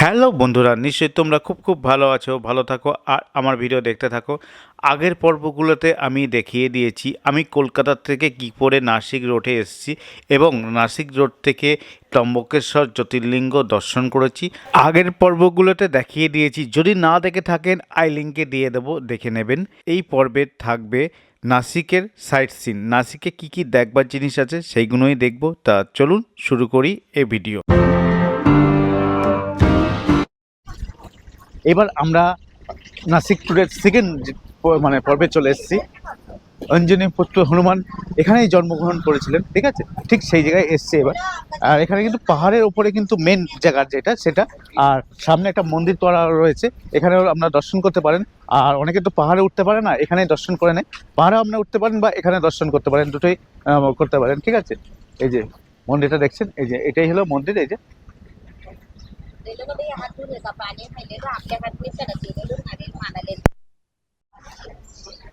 Hello বন্ধুরা, নিশ্চয়ই তোমরা খুব ভালো আছো, ভালো থাকো আর আমার ভিডিও দেখতে থাকো। আগের পর্বগুলোতে আমি দেখিয়ে দিয়েছি আমি কলকাতা থেকে কী করে নাসিক রোডে এসেছি এবং নাসিক রোড থেকে ত্রম্বকেশ্বর জ্যোতির্লিঙ্গ দর্শন করেছি। আগের পর্বগুলোতে দেখিয়ে দিয়েছি, যদি না দেখে থাকেন আই লিঙ্কে দিয়ে দেবো, দেখে নেবেন। এই পর্বে থাকবে নাসিকের সাইট সিন, নাসিকে কী কী দেখবার জিনিস আছে সেইগুলোই দেখব। তা চলুন শুরু করি এই ভিডিও। এবার আমরা নাসিক ট্যুরের সেকেন্ড পর্বে চলে এসেছি। অঞ্জনী পুত্র হনুমান এখানেই জন্মগ্রহণ করেছিলেন, ঠিক আছে, ঠিক সেই জায়গায় এসছে এবার। আর এখানে কিন্তু পাহাড়ের ওপরে কিন্তু মেন জায়গা যেটা সেটা, আর সামনে একটা মন্দির করা রয়েছে, এখানেও আপনারা দর্শন করতে পারেন। আর অনেকে তো পাহাড়ে উঠতে পারে না, এখানেই দর্শন করে নেয়। পাহাড়ে আপনারা উঠতে পারেন বা এখানে দর্শন করতে পারেন, দুটোই করতে পারেন, ঠিক আছে। এই যে মন্দিরটা দেখছেন, এই যে এটাই হলো মন্দির। এই যে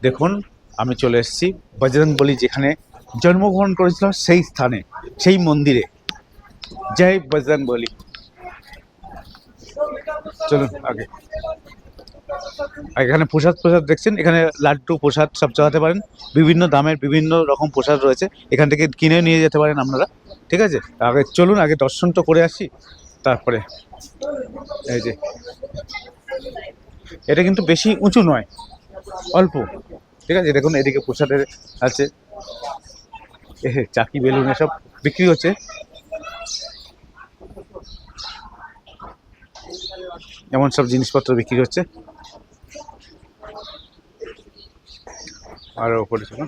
দেখুন, আমি চলে এসেছি বজরংবলী যেখানে জন্মগ্রহণ করেছিলাম সেই স্থানে, সেই মন্দিরে। জয় বজরংবলী। চলুন আগে। এখানে প্রসাদ দেখছেন, এখানে লাড্ডু প্রসাদ সব চালাতে পারেন, বিভিন্ন দামের বিভিন্ন রকম প্রসাদ রয়েছে, এখান থেকে কিনে নিয়ে যেতে পারেন আপনারা, ঠিক আছে। আগে চলুন, আগে দর্শন তো করে আসি তারপরে। এই যে এটা কিন্তু বেশি উঁচু নয়, অল্প, ঠিক আছে। দেখুন এদিকে প্রসাদের আছে, চাকি বেলুন এসব বিক্রি হচ্ছে। এমন সব জিনিসপত্র বিক্রি হচ্ছে। আর ওপরে ছিল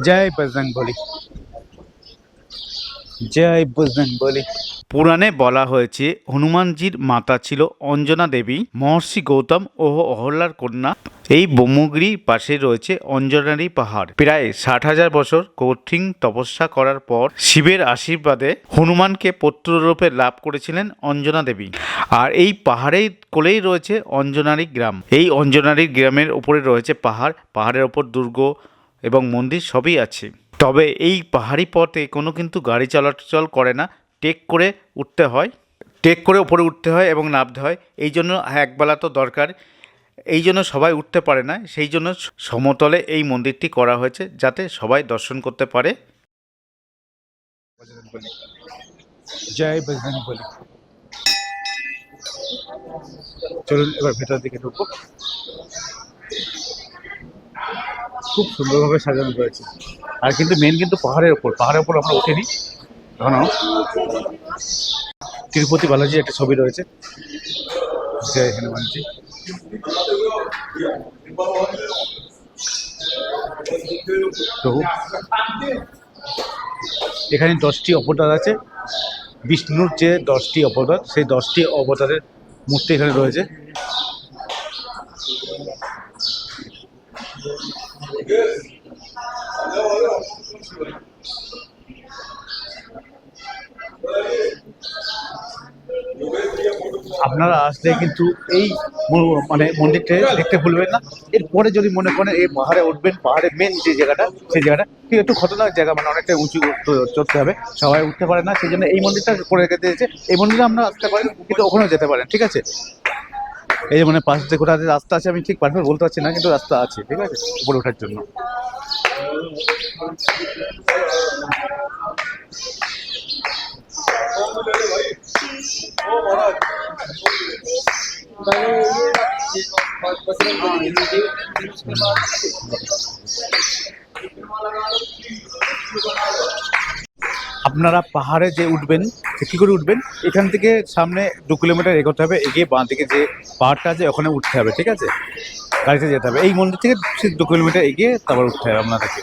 জয় বজরংবলী, জয় বজরংবলী। পুরাণে বলা হয়েছে হনুমানজির মাতা ছিল অঞ্জনা দেবী, মহর্ষি গৌতম ও অহল্যার কন্যা। এই ব্রহ্মগিরির পাশে রয়েছে অঞ্জনারী পাহাড়। প্রায় 60,000 বছর কঠিন তপস্যা করার পর শিবের আশীর্বাদে হনুমানকে পুত্ররূপে লাভ করেছিলেন অঞ্জনা দেবী। আর এই পাহাড়ের কোলেই রয়েছে অঞ্জনারী গ্রাম। এই অঞ্জনারী গ্রামের উপরে রয়েছে পাহাড়, পাহাড়ের ওপর দুর্গ এবং মন্দির সবই আছে। তবে এই পাহাড়ি পথে কোনো কিন্তু গাড়ি চলাচল করে না, টেক করে উঠতে হয়, টেক করে উপরে উঠতে হয় এবং নামতে হয়। এই জন্য একবেলা তো দরকার, এই জন্য সবাই উঠতে পারে না, সেই জন্য সমতলে এই মন্দিরটি করা হয়েছে যাতে সবাই দর্শন করতে পারে। জয় বজরংবলী। চলুন এবার ভেতর দিকে ঢুকবো। খুব সুন্দরভাবে সাজানো রয়েছে। আর কিন্তু মেন কিন্তু পাহাড়ের ওপর আমরা উঠিনি এখনো। তিরুপতি বালাজি একটা ছবি রয়েছে, জয় হনুমানজি। তো এখানে 10টি অবতার আছে, বিষ্ণুর যে 10টি অবতার, সেই 10টি অবতারের মূর্তি এখানে রয়েছে। আপনারা আসলে কিন্তু এই মন্দিরটা দেখতে ভুলবেন না। এরপরে যদি মনে করেন এই পাহাড়ে উঠবেন, পাহাড়ের মেন যে জায়গাটা, সেই জায়গাটা ঠিক একটু খতরনাক জায়গা, অনেকটা উঁচু চড়তে হবে, সবাই উঠতে পারে না, সেই জন্য এই মন্দিরটা করে রেখে দিয়েছে। এই মন্দিরে আমরা আসতে পারেন, কিন্তু ওখানেও যেতে পারেন, ঠিক আছে। এই যে পাশ দিয়ে কোথাও রাস্তা আছে, আমি ঠিক পারফেক্ট বলতে পারছি না, কিন্তু রাস্তা আছে, ঠিক আছে, উপরে ওঠার জন্য। আপনারা পাহাড়ে যে উঠবেন, কী করে উঠবেন, এখান থেকে সামনে 2 কিলোমিটার এগোতে হবে, এগিয়ে বাঁ দিকে যে পাহাড়টা আছে ওখানে উঠতে হবে, ঠিক আছে, গাড়িতে যেতে হবে। এই মন্দির থেকে 2 কিলোমিটার এগিয়ে তারপর উঠতে হবে আপনাদেরকে।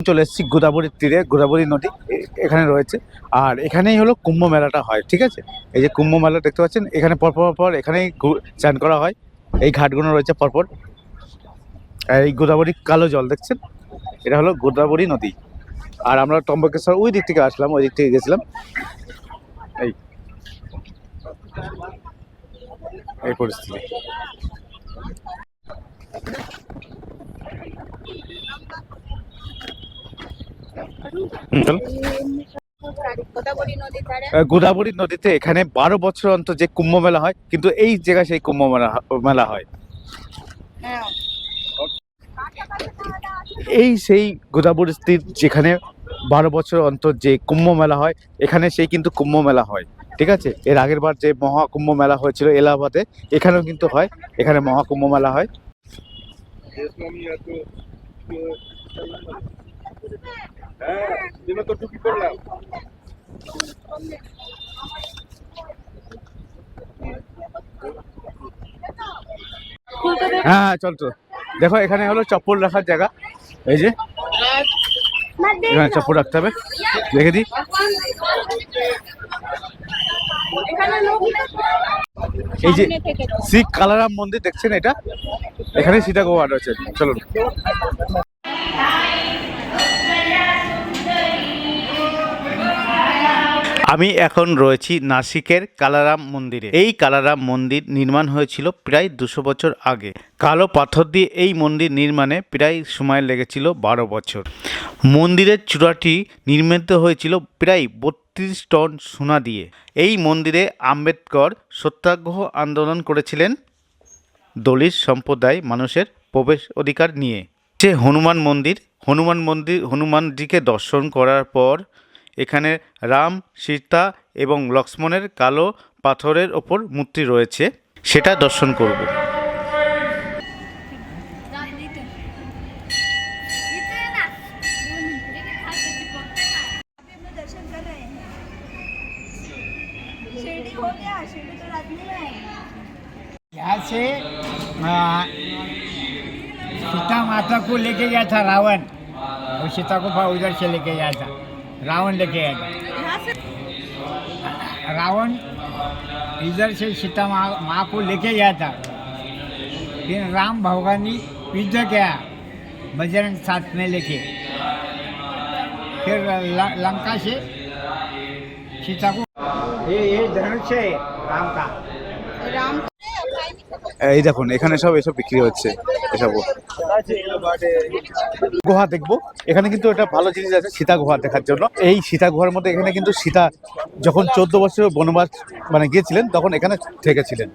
চলে এসেছি গোদাবরীর তীরে, গোদাবরী নদী এখানে রয়েছে। আর এখানেই হলো কুম্ভ মেলাটা হয়, ঠিক আছে। এই যে কুম্ভ মেলা দেখতে পাচ্ছেন, এখানে পর এখানেই চান করা হয়। এই ঘাটগুলো রয়েছে পরপর। এই গোদাবরী কালো জল দেখছেন, এটা হলো গোদাবরী নদী। আর আমরা ত্রম্বকেশ্বর ওই দিক থেকে আসলাম, ওই দিক থেকে গেছিলাম। এই এই পরিস্থিতি। গোদাবরী নদীতে এখানে 12 বছর অন্তর যে কুম্ভ মেলা হয়, কিন্তু এই জায়গায় সেই কুম্ভ মেলা হয়। এই সেই গোদাবরী তীর যেখানে 12 বছর অন্তর যে কুম্ভ মেলা হয়, এখানে সেই কিন্তু কুম্ভ মেলা হয়। ঠিক আছে, এর আগের বার যে মহাকুম্ভ মেলা হয়েছিল এলাহাবাদে, এখানেও কিন্তু হয়, এখানে মহাকুম্ভ মেলা হয়। হ্যাঁ চল তো, দেখো এখানে হলো চপ্পল রাখার জায়গা। এই যে এখানে চপ্পল রাখতে হবে, দেখে দিই। এই যে শিখ কালারাম মন্দির দেখছেন, এটা এখানে সীতা গুহা রয়েছে। চলুন। আমি এখন রয়েছি নাসিকের কালারাম মন্দিরে। এই কালারাম মন্দির নির্মাণ হয়েছিল প্রায় 200 বছর আগে। কালো পাথর দিয়ে এই মন্দির নির্মাণে প্রায় সময় লেগেছিল 12 বছর। মন্দিরের চূড়াটি নির্মিত হয়েছিল প্রায় 32 টন সোনা দিয়ে। এই মন্দিরে আম্বেদকর সত্যাগ্রহ আন্দোলন করেছিলেন দলিত সম্প্রদায় মানুষের প্রবেশ অধিকার নিয়ে। যে হনুমানজিকে দর্শন করার পর এখানে রাম, সীতা এবং লক্ষ্মণের কালো পাথরের ওপর মূর্তি রয়েছে, সেটা দর্শন করব। यहाँ से सीता माता को लेके गया था रावण, और सीता को उधर से लेके गया था, रावण लेके गया था। रावण इधर से सीता माँ को लेके गया था, फिर राम भगवान ने युद्ध किया बजरंग साथ में लेके, फिर लंका से सीता को ये धनुष है राम का। এই দেখুন এখানে সব এসব বিক্রি হচ্ছে, এসব গুহা দেখবো। এখানে কিন্তু এটা ভালো জিনিস আছে সীতা গুহা দেখার জন্য। এই সীতা গুহার মধ্যে এখানে কিন্তু সীতা যখন 14 বছর বনবাস গিয়েছিলেন, তখন এখানে থেকেছিলেন।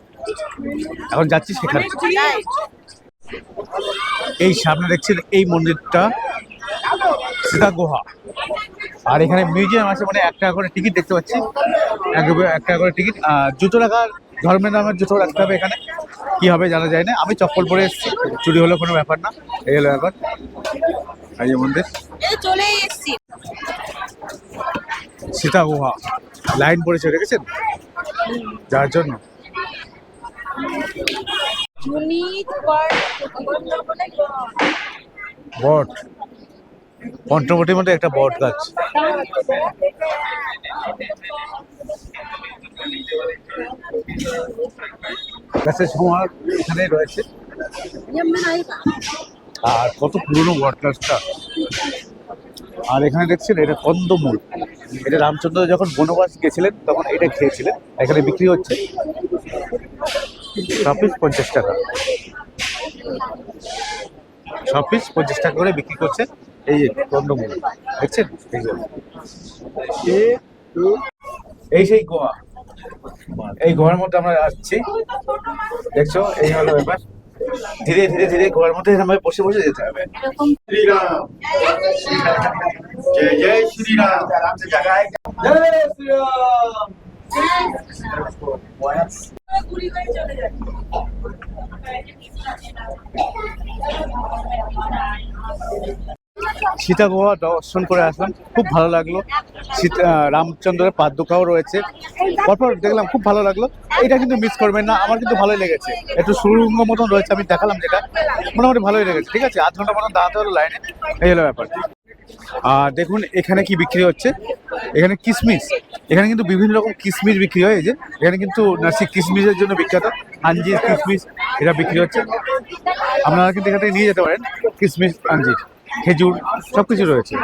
এখন যাচ্ছি সেখানে। এই সামনে দেখছেন এই মন্দিরটা সীতা গুহা। আর এখানে মিউজিয়াম আছে, 1 টাকা করে টিকিট দেখতে পাচ্ছি, 1 টাকা করে টিকিট। জুতো রাখার ধর্মের নামের জুতো রাখতে হবে এখানে, কি হবে জানা যায় না। আমি চপ্পল পরে এসেছি, চুরি হলে কোনো ব্যাপার না। এই হলো ব্যাপার। এই যে মন্দির, চলে এসেছি সীতা গুহা। লাইন পড়েছে দেখেছেন যার জন্য। বট, পঞ্চবটির মধ্যে একটা বট গাছ। গাছের সমাহার এখানে রয়েছে। আর কত পুরনো বট গাছটা। আর এখানে দেখছেন এটা কন্দমূল, এটা রামচন্দ্র যখন বনবাস গেছিলেন তখন এটা খেয়েছিলেন। এখানে বিক্রি হচ্ছে সব পিস 50 টাকা, সব পিস 50 টাকা করে বিক্রি করছে। এই যে কন্দমূল দেখছেন, এই সেই গোয়া। এই গোয়ার মধ্যে আমরা আসছি, দেখছো এই হলো ব্যাপার। ধীরে ধীরে ধীরে গোয়ার মধ্যে আমাদের বসে বসে যেতে হবে। শ্রীরাম জয় জয় শ্রীরাম। আরাম সে জায়গা है জয় শ্রীরাম। সীতা গুহা দর্শন করে আসলাম, খুব ভালো লাগলো। রামচন্দ্রের পাদুকাও রয়েছে, পরপর দেখলাম, খুব ভালো লাগলো। এটা কিন্তু মিস করবেন না, আমার কিন্তু ভালোই লেগেছে। একটু সুরঙ্গ মতন রয়েছে, আমি দেখালাম যেটা, মোটামুটি ভালোই লেগেছে। ঠিক আছে, 8 ঘন্টা মতন দাঁড়াতে হলো লাইনে, এই হলো ব্যাপার। আর দেখুন এখানে কি বিক্রি হচ্ছে, এখানে কিশমিশ। এখানে কিন্তু বিভিন্ন রকম কিশমিশ বিক্রি হয়। এই যে এখানে কিন্তু নাসিক কিশমিশের জন্য বিখ্যাত, আঞ্জির কিশমিশ এটা বিক্রি হচ্ছে। আপনারা কিন্তু এখান থেকে নিয়ে যেতে পারেন কিশমিশ আঞ্জির। খেজুর সব কিছু রয়েছে।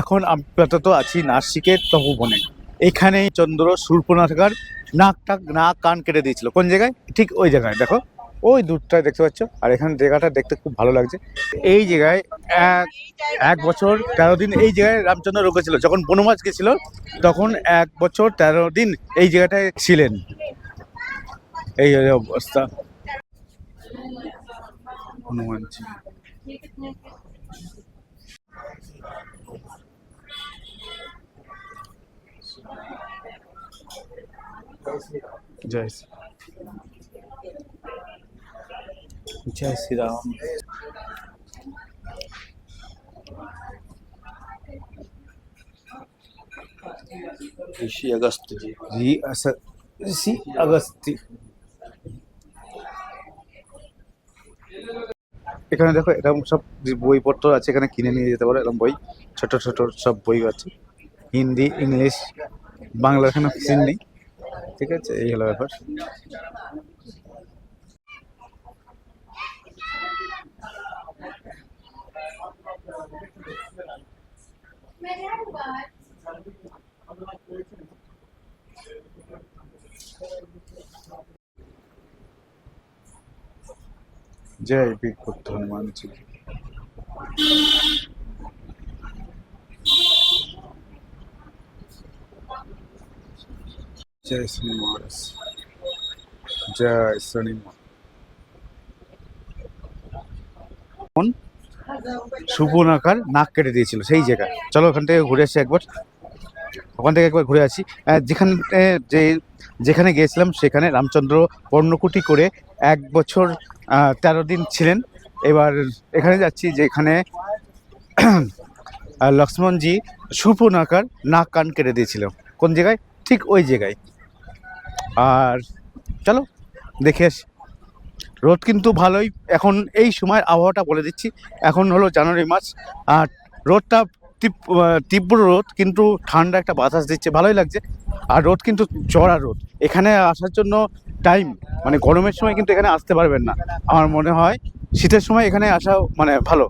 এখন আপাতত আছি নাসিকের তপোবনে। এখানেই চন্দ্র শূর্পণখার নাক কান কেটে দিয়েছিল। কোন জায়গায়? ঠিক ওই জায়গায় দেখো, ওই দূরটায় দেখতে পাচ্ছ। আর এখানে জায়গাটা দেখতে খুব ভালো লাগছে। এই জায়গায় এক বছর 13 দিন এই জায়গায় রামচন্দ্র রুকেছিল। যখন বনবাস গেছিল তখন 1 বছর 13 দিন এই জায়গাটায় ছিলেন। এই অবস্থা হনুমানজি। জয় जय श्री राम। ऋषि अगस्त जी। ऋषि अगस्ती। এখানে দেখো এরকম সব বইপত্র আছে, এখানে কিনে নিয়ে যেতে পারো। এরকম বই ছোট ছোট সব বই আছে, হিন্দি ইংলিশ বাংলা, এখানে সিন নেই। ঠিক আছে, এই হলো ব্যাপার। जय बिग बुद्ध हनुमान जी। जय श्री महाराज, जय श्री সুবর্ণাকার নাক কেটে দিয়েছিল সেই জায়গায়। চলো ওখান থেকে ঘুরে আসি একবার, ওখান থেকে একবার ঘুরে আসি। যেখানে গিয়েছিলাম সেখানে রামচন্দ্র পর্ণকুটি করে 1 বছর 13 দিন ছিলেন। এবার এখানে যাচ্ছি যেখানে লক্ষ্মণজি সুবর্ণাকার নাক কান কেটে দিয়েছিল। কোন জায়গায়? ঠিক ওই জায়গায়। আর চলো দেখে আসি। রোদ কিন্তু ভালোই এখন, এই সময় আবহাওয়াটা বলে দিচ্ছি। এখন হলো জানুয়ারি মাস, আর রোদটা তীব্র রোদ, কিন্তু ঠান্ডা একটা বাতাস দিচ্ছে, ভালোই লাগছে। আর রোদ কিন্তু চড়া রোদ। এখানে আসার জন্য টাইম, মানে গরমের সময় কিন্তু এখানে আসতে পারবেন না। আমার মনে হয় শীতের সময় এখানে আসা মানে ভালো।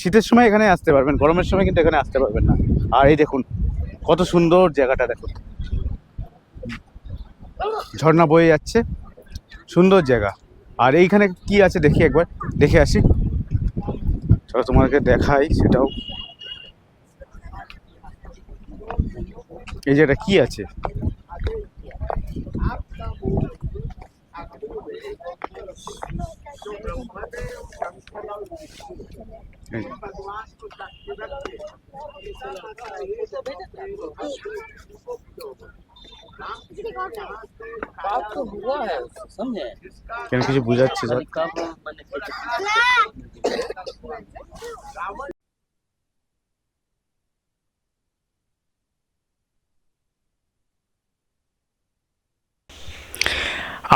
শীতের সময় এখানে আসতে পারবেন, গরমের সময় কিন্তু এখানে আসতে পারবেন না। আর এই দেখুন কত সুন্দর জায়গাটা, দেখুন ঝর্ণা বয়ে যাচ্ছে, সুন্দর জায়গা। আর এইখানে কি আছে দেখি, একবার দেখে আসি। চলো তোমাকে দেখাই সেটাও। এই জায়গাটা কি আছে? কেন কিছু বুঝাচ্ছে স্যার?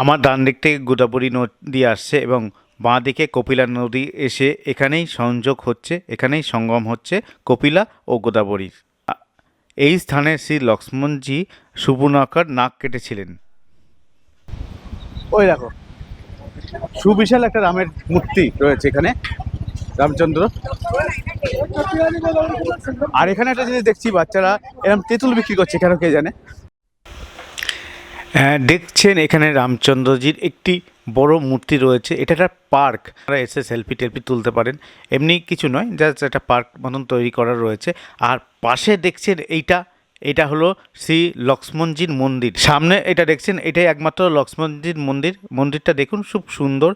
আমার ডান দিক থেকে গোদাবরী নদী আসছে এবং বাঁ দিকে কপিলা নদী এসে এখানেই সংযোগ হচ্ছে, এখানেই সঙ্গম হচ্ছে কপিলা ও গোদাবরীর। এই স্থানে শ্রী লক্ষ্মণজি সুবর্ণাকার নাক কেটেছিলেন। ওই দেখো সুবিশাল একটা রামের মূর্তি রয়েছে এখানে, রামচন্দ্র। আর এখানে একটা জিনিস দেখছি, বাচ্চারা এরকম তেঁতুল বিক্রি করছে, কেন কে জানে। হ্যাঁ দেখছেন এখানে রামচন্দ্রজির একটি বড় মূর্তি রয়েছে। এটা একটা পার্ক, আপনারা এসে সেলফি টেলফি তুলতে পারেন, এমনি কিছু নয়, জাস্ট একটা পার্ক মতন তৈরি করা রয়েছে। আর পাশে দেখছেন এইটা হলো শ্রী লক্ষ্মণজির মন্দির। সামনে এটা দেখছেন, এটাই একমাত্র লক্ষ্মণজির মন্দির। মন্দিরটা দেখুন খুব সুন্দর।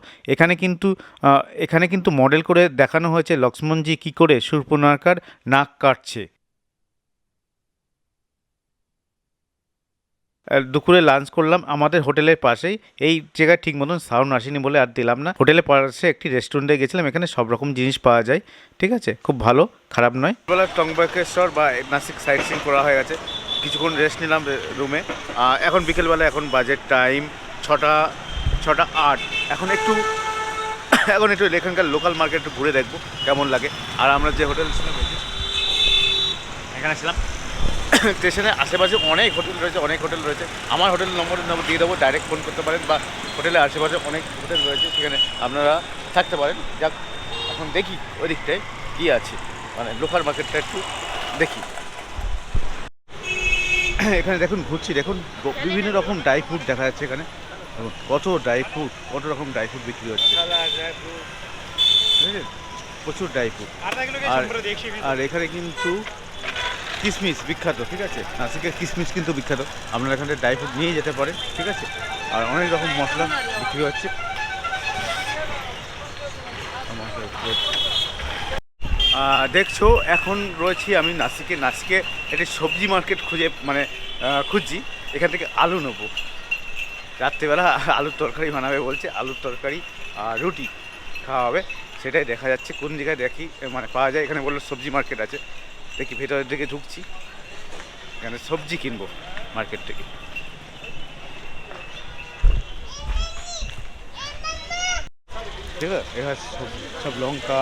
এখানে কিন্তু মডেল করে দেখানো হয়েছে লক্ষ্মণজি কী করে শূর্পণখার নাক কাটছে। দুপুরে লাঞ্চ করলাম আমাদের হোটেলের পাশেই। এই জায়গায় ঠিক মতন সাউন্ড আসেনি বলে আর দিলাম না। হোটেলের পাশে একটি রেস্টুরেন্টে গেছিলাম, এখানে সব রকম জিনিস পাওয়া যায়। ঠিক আছে, খুব ভালো, খারাপ নয়। বেলা টংবাকেশ্বর বা নাসিক সাইট সিন করা হয়ে গেছে, কিছুক্ষণ রেস্ট নিলাম রুমে। এখন বিকেলবেলা, এখন বাজেট টাইম 6টা 8। এখন একটু এখানকার লোকাল মার্কেট একটু ঘুরে দেখবো কেমন লাগে। আর আমরা যে হোটেল ছিলাম এখানে ছিলাম স্টেশনের আশেপাশে অনেক হোটেল রয়েছে আমার হোটেলের নম্বর দিয়ে দেবো, ডাইরেক্ট ফোন করতে পারেন, বা হোটেলের আশেপাশে অনেক হোটেল রয়েছে, সেখানে আপনারা থাকতে পারেন। যাক, এখন দেখি ওই দিকটায় কী আছে, মানে লোকাল মার্কেটটা একটু দেখি। এখানে দেখুন ঘুরছি, দেখুন বিভিন্ন রকম ড্রাই ফ্রুট দেখা যাচ্ছে এখানে। দেখুন কত রকম ড্রাই ফ্রুট বিক্রি হচ্ছে, বুঝলেন? প্রচুর ড্রাই ফ্রুট। আর এখানে কিন্তু কিশমিশ বিখ্যাত, ঠিক আছে, নাসিকের কিশমিশ কিন্তু বিখ্যাত। আপনারা এখানে ড্রাই ফ্রুট নিয়ে যেতে পারেন, ঠিক আছে। আর অনেক রকম মশলা বিক্রি হচ্ছে। দেখছো এখন রয়েছি আমি নাসিকে একটি সবজি মার্কেট খুঁজছি। এখান থেকে আলু নেবো, রাত্রিবেলা আলুর তরকারি বানাবে বলছে, আলুর তরকারি আর রুটি খাওয়া হবে, সেটাই দেখা যাচ্ছে কোন জায়গায় পাওয়া যায়। এখানে বললো সবজি মার্কেট আছে, দেখি ভেতরের দিকে ঢুকছি, এখানে সবজি কিনবো মার্কেট থেকে। ঠিক আছে, এখানে সব লঙ্কা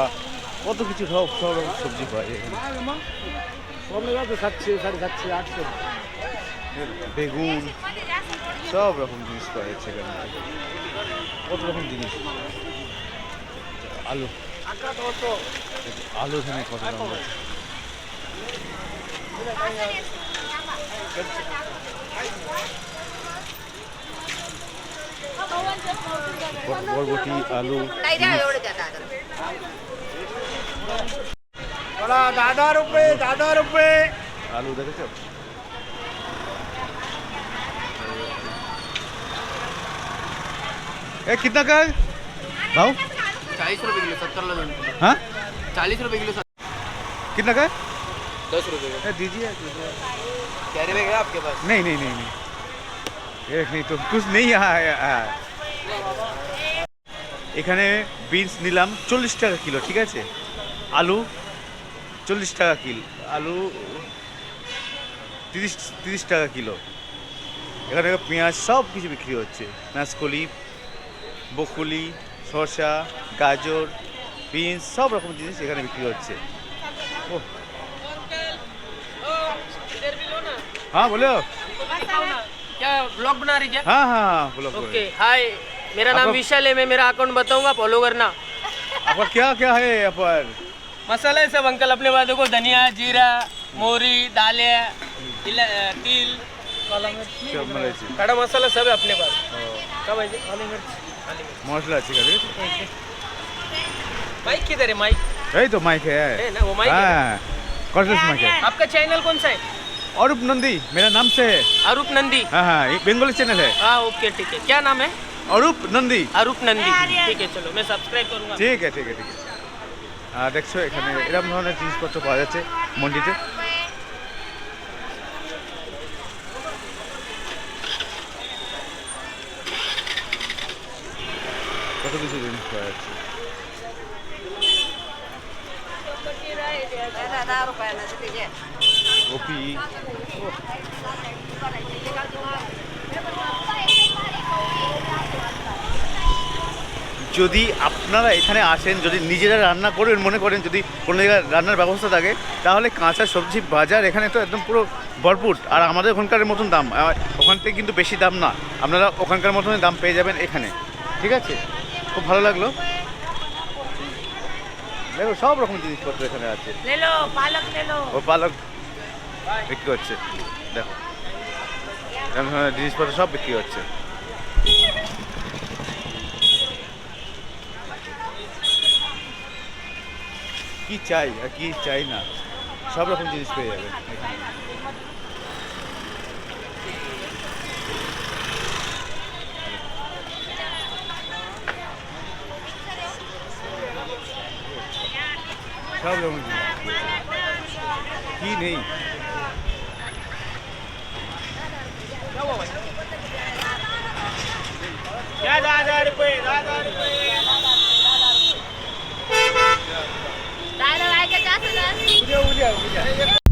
কত কিছু সব রকম সবজি পাওয়া যায় এখানে। বেগুন সব রকম জিনিস পাওয়া যাচ্ছে এখানে, কত রকম জিনিস। আলু এখানে কত দাম আছে। বরবটি, আলু, আলু দেখেছো? कितना का है भाव? 40 रुपए किलो 70 लो। हाँ 40 रुपए किलो। कितना का है? 10 रुपए का। दीजिए। कैरी बैग है आपके पास? नहीं एक नहीं तो कुछ नहीं है। এখানে বিনস নিলাম 40 টাকা কিলো, ঠিক আছে। আলু 40 টাকা কিলো, আলু 30 টাকা কিলো। এখানে পেঁয়াজ সব কিছু বিক্রি হচ্ছে, নাশকলি, বকুলি, শসা, গাজর, বিনস সব রকম জিনিস এখানে বিক্রি হচ্ছে। ও हाँ बोलो। क्या ब्लॉग बना रही क्या? हाँ ब्लॉग। ओके हाय, मेरा नाम विशाल है, मैं मेरा अकाउंट बताऊंगा, फॉलो करना। आपका क्या है यहाँ पर? मसाला है सब अंकल अपने पास, देखो धनिया, जीरा, मोरी, दालें, तिल, खड़ा मसाला सब है अपने पास। कब है? काली मिर्च, मसला अच्छी कर। माइक किधर है? माइक यही तो माइक है ना, वो माइक है। कॉर्डलेस माइक है। आपका चैनल कौन सा है? अरूप नंदी मेरा नाम से है। अरूप नंदी? हाँ ये बंगाली चैनल है। हाँ ओके ठीक है, क्या नाम है? अरूप नंदी। अरूप नंदी, ठीक है चलो मैं सब्सक्राइब करूँगा। ঠিক আছে। দেখছো এখানে এরকম ধরনের জিনিসপত্র পাওয়া যাচ্ছে মন্ডিতে। কত কিছু জিনিস পাওয়া যাচ্ছে। কপি, যদি আপনারা এখানে আসেন, যদি নিজেরা রান্না করবেন মনে করেন, যদি কোনো জায়গায় রান্নার ব্যবস্থা থাকে, তাহলে কাঁচা সবজি বাজার এখানে তো একদম পুরো ভরপুর। আর আমাদের ওখানকার মতন দাম, ওখান থেকে কিন্তু বেশি দাম না, আপনারা ওখানকার মতনই দাম পেয়ে যাবেন এখানে, ঠিক আছে। খুব ভালো লাগলো, দেখো সব রকম জিনিসপত্র এখানে আছে। ও পালক বিক্রি হচ্ছে, দেখো এরকম ধরনের জিনিসপত্র সব বিক্রি হচ্ছে। কি চাই আর কি চাই না সব রকম জিনিস পেয়ে যাবেন এখানে। সব রকম জিনিস কি নেই। ₹1000 Udah.